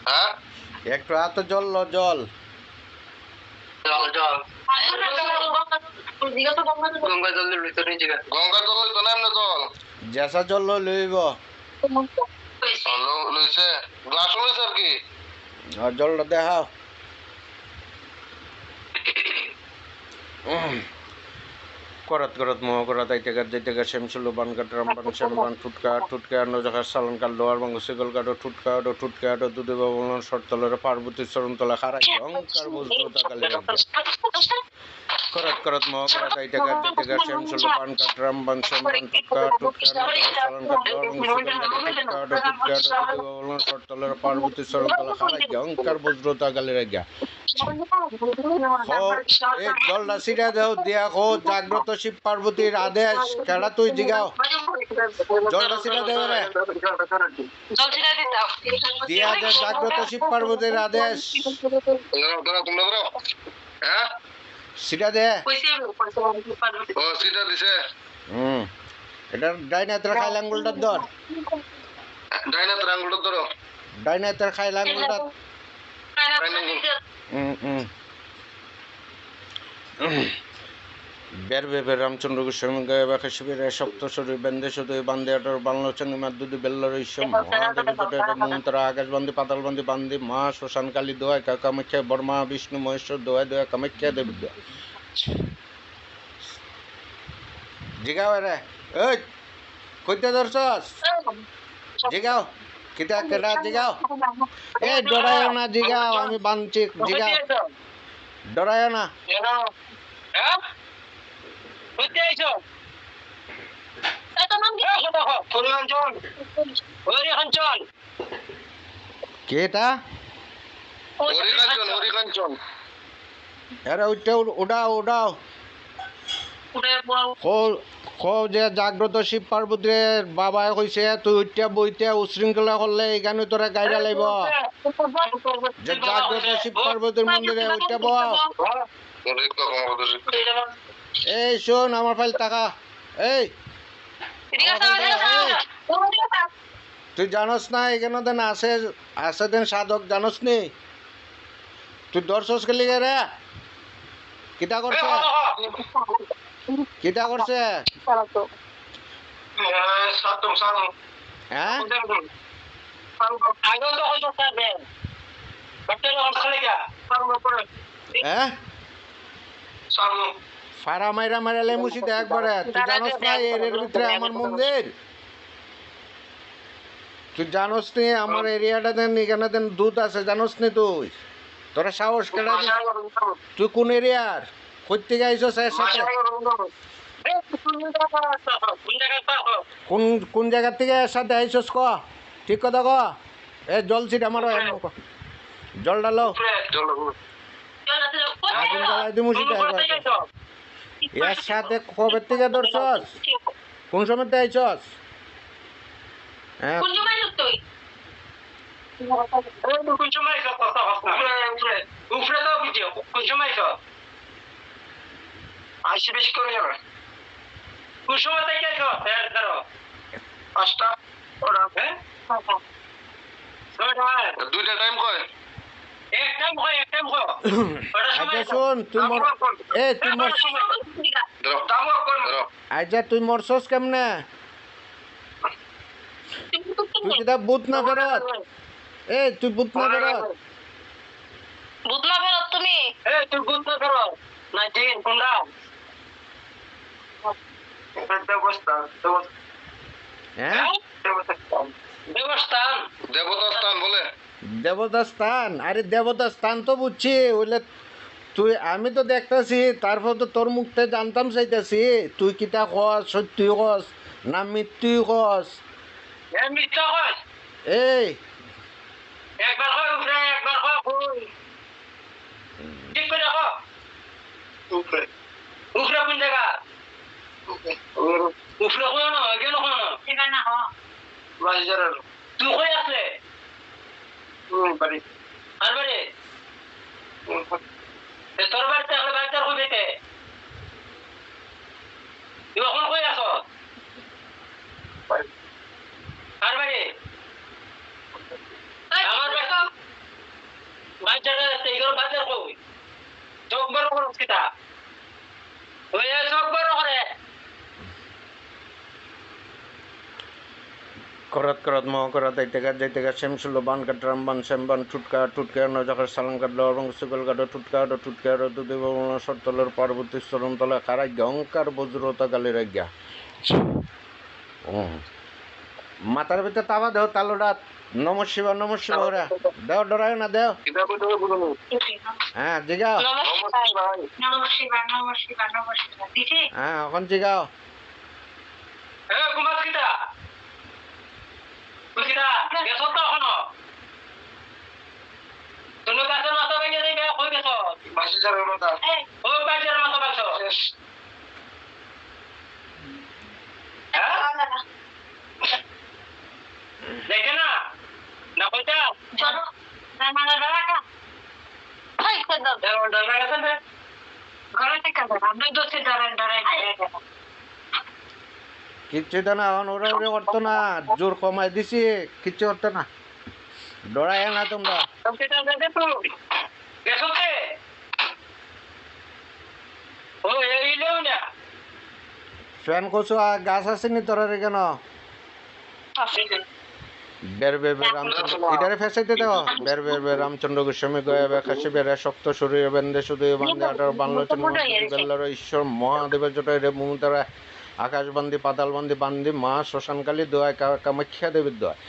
হ্যাঁ একটু এত জল ল জল জল জল গঙ্গা জল লইতো নি জিগা গঙ্গা জল লইতো না এমনি জল জেসা জল লইব লইছে গ্লাস লইছে আর কি আর জলটা দেখাও করত করত মোহ করত আইতেগার যেতেগার শ্যামসুলু বানকাট রামবান শ্যামবান টুটকা টুটকা নজাকার সালান কাল লোয়ার বঙ্গ সিগল কাটো টুটকা আটো টুটকা আটো দুধে বাবুলান শর্তলের পার্বতী চরণতলা খারাই অঙ্কার বুঝতে কালে করত করত মোহ করত আইতেগার যেতেগার শ্যামসুলু বানকাট রামবান শ্যামবান টুটকা টুটকা নজাকার সালান কাল লোয়ার বঙ্গ সিগল কাটো টুটকা আটো টুটকা আটো দুধে বাবুলান শর্তলের পার্বতী চরণতলা খারাই অঙ্কার বুঝতে কালে রাখিয়া জলটা ছিটা দেও দিয়া খো জাগ্রত শিব পার্বতীর আদেশ কেডা তুই জিগাও জলটা ছিটা দেবে রে দিয়া দে জাগ্রত শিব পার্বতীর আদেশ ছিটা দে ও ছিটা দিছে এটা ডাইনাতের খাইল আঙ্গুলটার ধর ডাইনাতের আঙ্গুলটা ধরো ডাইনাতের খাইল আঙ্গুলটা বের বেবে রামচন্দ্র গোস্বামী গায়ে বাঁকা শিবিরে সপ্তশ্বরী বেন্দে শুধু বান্দে আটর বাংলাচন্দ্র মাদুদি বেল্লার ইসম মহাদেবী জটের মন্ত্রা আকাশবান্দি পাতালবান্দি বান্দি মা শ্মশান কালী দোয়াই কামাখ্যা বর্মা বিষ্ণু মহেশ্বর দোয়াই দোয়া কামাখ্যা দেবী দোয়া জিগাও রে ওই কইতে ধরছস জিগাও কিতা কেডা জিগাও এ ডরায়ও না জিগাও আমি বানছি জিগাও ডরায়ও না কেটা আরে উঠাও উঠাও যে জাগ্রত শিব পার্বতীর বাবা কইছে তুই উঠতে বইতে উশৃঙ্খলা করলে এখানে তোরা গাইরা লাইব যে জাগ্রত শিব পার্বতীর মন্দিরে উঠতে বল এই শোন আমার ফাইল টাকা এই তুই জানোস না এখানে দেন আছে আছে দেন সাধক জানোস নি তুই দর্শস গেলি রে কিটা করছে কিটা করছে হ্যাঁ হ্যাঁ ফারা মাইরা মারালে মুসিদে একবারে তুই জানোস না এর ভিতরে আমার মন্দির তুই জানোস নি আমার এরিয়াটা দেন এখানে দেন দুধ আছে জানোস নি তুই তোরা সাহস কেডা তুই কোন এরিয়ার কই থেকে আইছস এর সাথে কোন কোন জায়গা থেকে এর সাথে আইছস ক ঠিক কথা ক এ জল ছিট আমার জল ডালো আগুন জ্বালাই দি মুসিদে এর সাথে কবে থেকে ধরছস কোন সময় আইছস হ্যাঁ আইসি বেশি করে যাবে কোন সময় থেকে ধরো পাঁচটা দুইটা টাইম কয় এক টাইম হয় এক টাইম হয় আচ্ছা শোন তুই এ তুই আচ্ছা তুই মরছস কেমনে তুই কিটা বুত না ফেরত এ তুই বুত না ফেরত তুমি এ তুই বুত না ফেরত না দিন কোনটা দেবতা স্থান আরে দেবতা স্থান তো বুঝছি ওইলে তুই আমি তো দেখতেছি তারপর তো তোর মুখতে জানতাম চাইতেছি তুই কিতা কস সত্যি কস না মৃত্যুই কস এই একবার হয় উপরে একবার হয় ঠিক করে উপরে উপরে কোন জায়গা উপরে কোন না গেল কোন ঠিকানা হ বাজার তুই কই আছে বাড়ি আর বাড়ি তোর বাড়িতে হলে বাজার কই যেতে তুই এখন কই আছো আর বাড়ি আমার বাড়ি করত করত মহকরত যাইতেগা শ্যামসুল বান কাটরাম বান শ্যামবান টুটকা নজকর সালাম কাটল এবং সুগল কাটো টুটকা দুদি সরতলের পার্বতী চরণতলা কারাজ্ঞ অঙ্কার বজ্রতা গালি রাজ্ঞা মাথার ভিতরে তাবা দেও তালুডা নম শিব ওরা দেও ডরায় না দেও হ্যাঁ জিগাও হ্যাঁ এখন জিগাও কুমার কিতা কিতা গেছ তো এখনো তুমি গাছের মাথা ভেঙে দিবে কই গেছ বাসিজারের মাথা ও বাসিজারের মাথা বাঁচো দেখে না না কইতা চলো না মানে রাখা হাই কত দাও গেছে না ঘরে থেকে আমরা দোষে ডরাই কিচ্ছু তো না এখন ওরা করতো না জোর কমাই দিছি কিচ্ছু করতো না ডরায় না তোমরা ফ্যান কচু গাছ আসেনি তোর কেন বের এটারে ফেসাইতে দেও বের রামচন্দ্র গোস্বামী গয়া বেখাসি বেড়ে শক্ত শরীর বেন্দে শুধু বান্ধে আটার বানলোচন বেল্লার ঈশ্বর মহাদেবের জটায় রে মমতারা আকাশবান্দি পাতালবান্দি বান্দি মা শ্মশানকালী দোয়ায় কামাখ্যা দেবীর দোয়ায়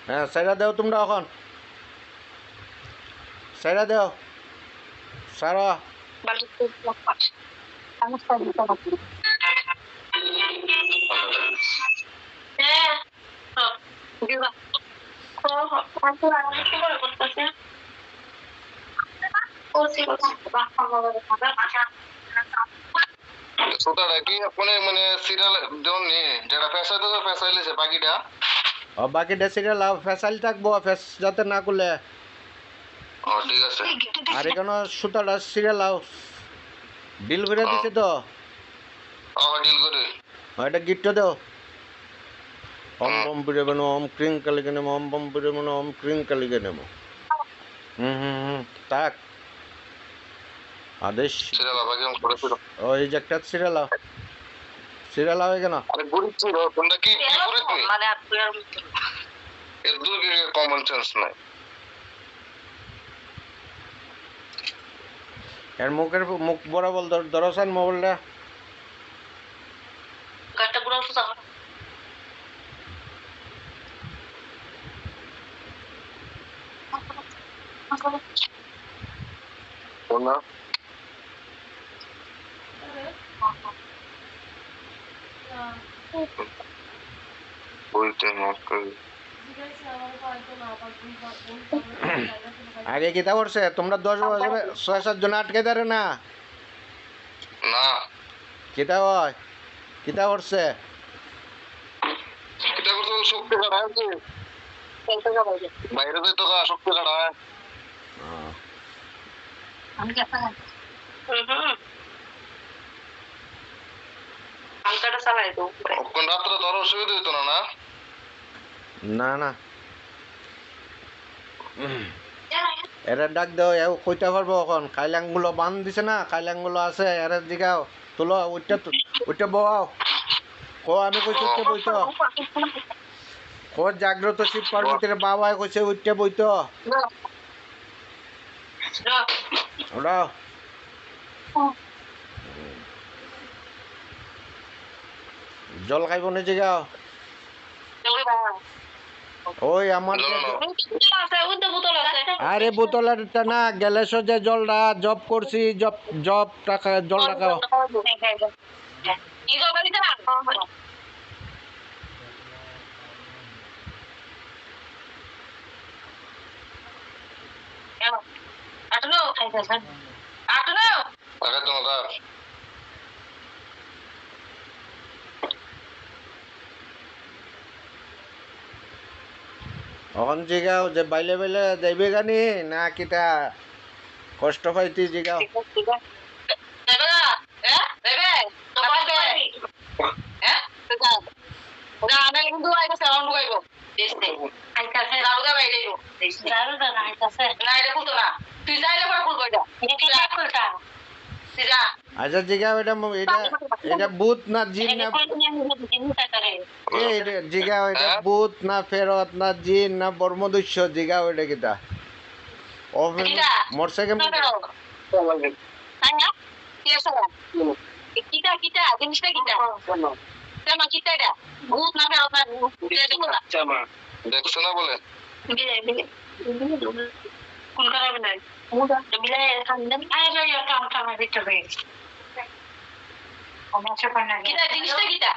হ্যাঁ সাইরা দেও তোমরা এখন সাইরা দেও সারা ছোটটা কি আপনি মানে সিরিয়াল জন নিয়ে যেটা ফেসাই তো ফেসাইলেছে বাকিটা বাকিটা সিরিয়াল ফেসাইল থাকবো ফেস যাতে না করলে ও ঠিক আছে আর এখানে সুতাটা সিরিয়াল ডিল করে দিছে তো ডিল করে এটা গিফট দাও ওম বম বিরেবন ওম ক্রিং কালিকে নেমো ওম বম বিরেবন ওম ক্রিং কালিকে নেমো তাক আদেশ সিরিয়াল আবার কেমন করেছিল ওই যে একটা সিরিয়াল হবে কেন আরে গরিব ছিল তোমরা কি বিপরীত নি মানে আপনার এর দূর কমন সেন্স নাই এর মুখ বরাবর দরসান মোবাইলটা কাটটা পুরো সুতা তোমরা বলতে মত করি আগে কিতা করছে তোমরা 10 জন আটকে দাঁড়ে না না কিতা হয় কিতা করছে এটা করতে শক্তি কাটায় কি বাইরে তো শক্তি কাটায় আমি কেমন হালকাটা চালাই তো কোন রাত্রে তোর অসুবিধা হইতো না না না এরা ডাক দাও কইতে পারবো এখন খাইলাংগুলো বান দিছে না খাইলাংগুলো আছে এরা জিগাও তুলো ওইটা বহাও কো আমি কইছি উঠতে বইতো কো জাগ্রত শিব পার্বতীর বাবা কইছে উঠতে বইতো ওরা জল খাইব না জিগাও ওই আমার আরে বোতলটা না গ্যালেস যে জলটা জব করছি জব টাকা জল রাখাও এখন জিগাও যে বাইলে বাইলে যাইবে গানি না কিটা কষ্ট পাইতি জিগাও আচ্ছা জিগাও এটা এটা ভূত না জিন না এই রে, জিগাও এটা হ্যাঁ? ভূত না ফেরত না জিন না বর্মদস্য জিগাও এটা কিটা কিটা? মরছে কেমন কিটা কিটা জিনিসটা কিটা জামা কিটা এটা ভূত না ফেরত না জামা দেখছো না বলে কোন কারণে নাই মিলে খান্দান আয় যাই কাম কাম ভিতরে কিটা জিনিসটা কিটা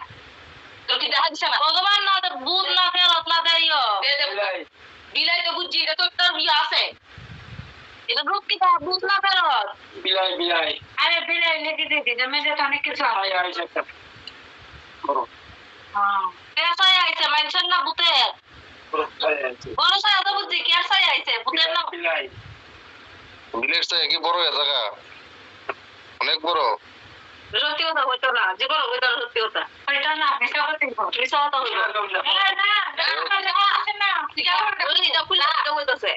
তো কিটা হাদিস না ভগবান না তো ভূত না ফেরত না দেইও বিলাই তো বুঝছি এটা তো তোর ইয়ে আছে এটা ভূত কিটা ভূত না ফেরত বিলাই আরে বিলাই লেগে দিতে জমে যেতে অনেক কিছু আছে আয় আয় একটা করো কেসাই আইছে মানুষের না ভূতের বড় সাই তো বুঝছি কেসাই আইছে ভূতের না বিলাই বিলেট কি বড় হয়ে থাকা অনেক বড় সত্যি কথা হইতো না যে বড় হইতো সত্যি কথা হইতো না মিশা কথা মিশা কথা হইতো না ঠিক আছে ওই এটা খুলে হইতাছে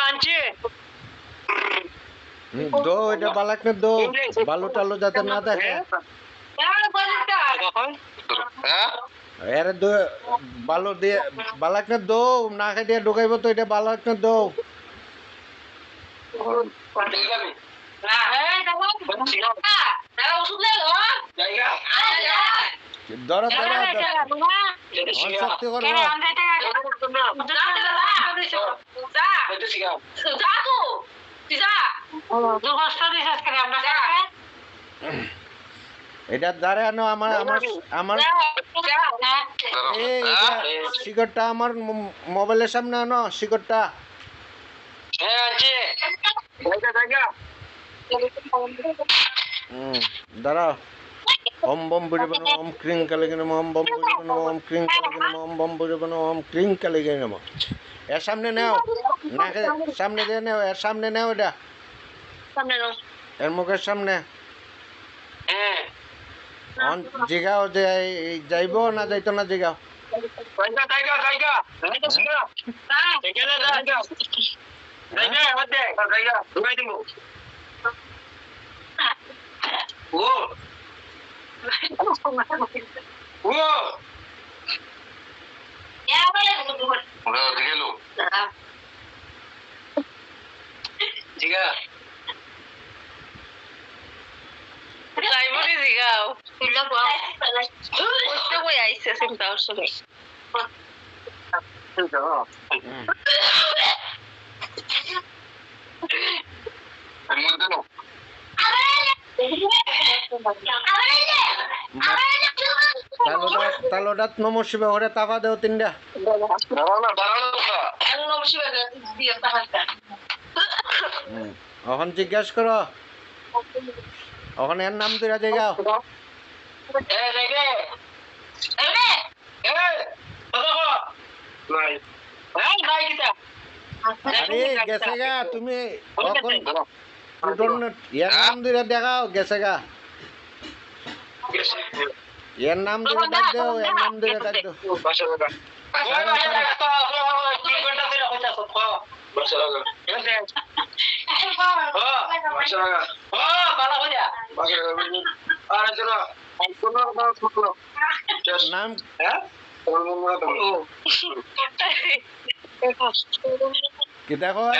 আনছি দো এটা বালাক না দো বালু টালু যাতে না দেখে হ্যাঁ এর দো বালু দিয়ে বালাক না দো না খাই দিয়ে ঢুকাইব তো এটা বালাক না দো না এই দেখো দাদা ওষুধ লে লো জায়গা ধরো ধরো শক্তি করো এটা দ্বারা আনো আমার আমার আমার এই শিকড়টা আমার মোবাইলের সামনে আনো শিকড়টা হ্যাঁ আনছি জায়গা দাঁড়াও ওম বম বুঝবেন ওম ক্রিং কালিগে নম ওম বম বুঝবেন ওম ক্রিং কালিগে নম ওম বম বুঝবেন ওম ক্রিং কালিগে নম এর সামনে নাও নাকে সামনে দিয়ে নাও এর সামনে নাও এটা এর মুখের সামনে হ্যাঁ অন জিগাও যে যাইব না যাইতো না জিগাও জায়গা এখানে জায়গা হচ্ছে জায়গা ঢুকাই দিব ও ওরা গেল জিগা লাইব্রেরি দিগাও তুইলা গো ওইটা কই আইছে চিন্তা করছ মধ্যে নো তালোডাত নমঃ শিবে ওরে তাপা দেও তিনটা এখন জিজ্ঞাসা করো এখন এর নাম তুই জিগাও আরে গেছে গা তুমি এখন এর নাম দুইটা দেখাও গেছে গা এর নাম দুইটা ডাক দেও এর নাম দুইটা ডাক দেও নাম কিটা কয়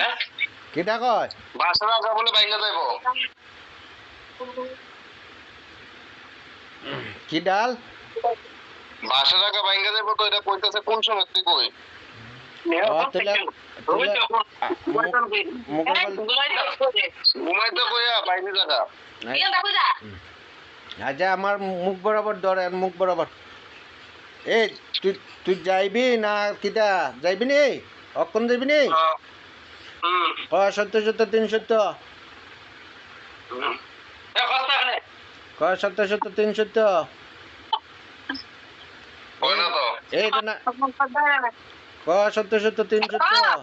কিটা কয় বাসা রাখা বলে বাইরে যাইব কি ডাল বাসা রাখা বাইরে যাইব তো এটা কইতাছে কোন সময় তুই কই ঘুমাইতে কইয়া বাইরে জায়গা আচ্ছা আমার মুখ বরাবর ধর মুখ বরাবর এই তুই তুই যাইবি না কিটা যাইবি নি অক্ষণ যাইবি নি সত্য সত্য 370 সত্য সত্য 370 কই না তো এইটা না সত্য সত্য 370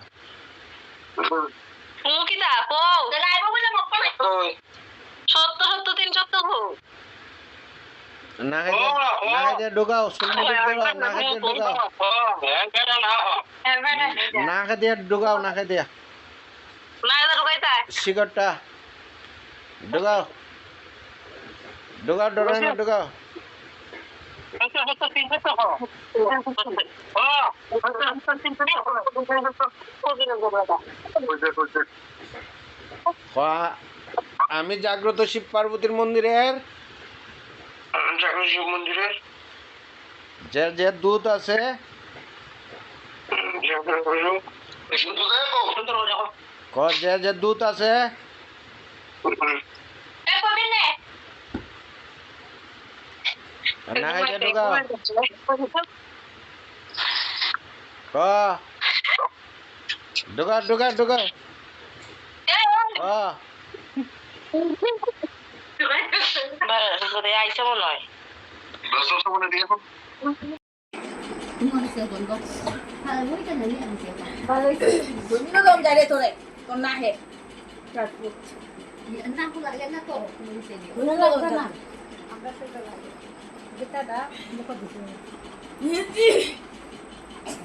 মুকিতা কও লাইভ বলে মক্কা সত্য সত্য 370 না খাইতে ঢোকাও সুলমুখ দেওয়া না খাইতে ঢোকাও না খাইতে ঢোকাও না খাইতে না এটা ঢুকাইতা শিকড়টা ঢোকাও ঢোকা ডরাই না ঢোকা আমি জাগ্রত শিব পার্বতীর মন্দিরের শিব মন্দিরে যে যে দূত আছে শুধু দেখো যে যে দূত আছে এ কবি নে না যে ঢোকা ঢোকা ঢোকা ঢোকা এ করে আইসা মনে হয় দর্শক সামনে দিয়ে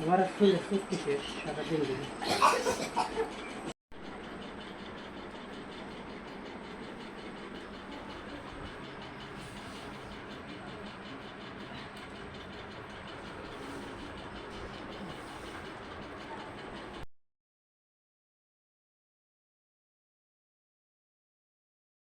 আমার আসলে সত্যি শেষ সারাদিন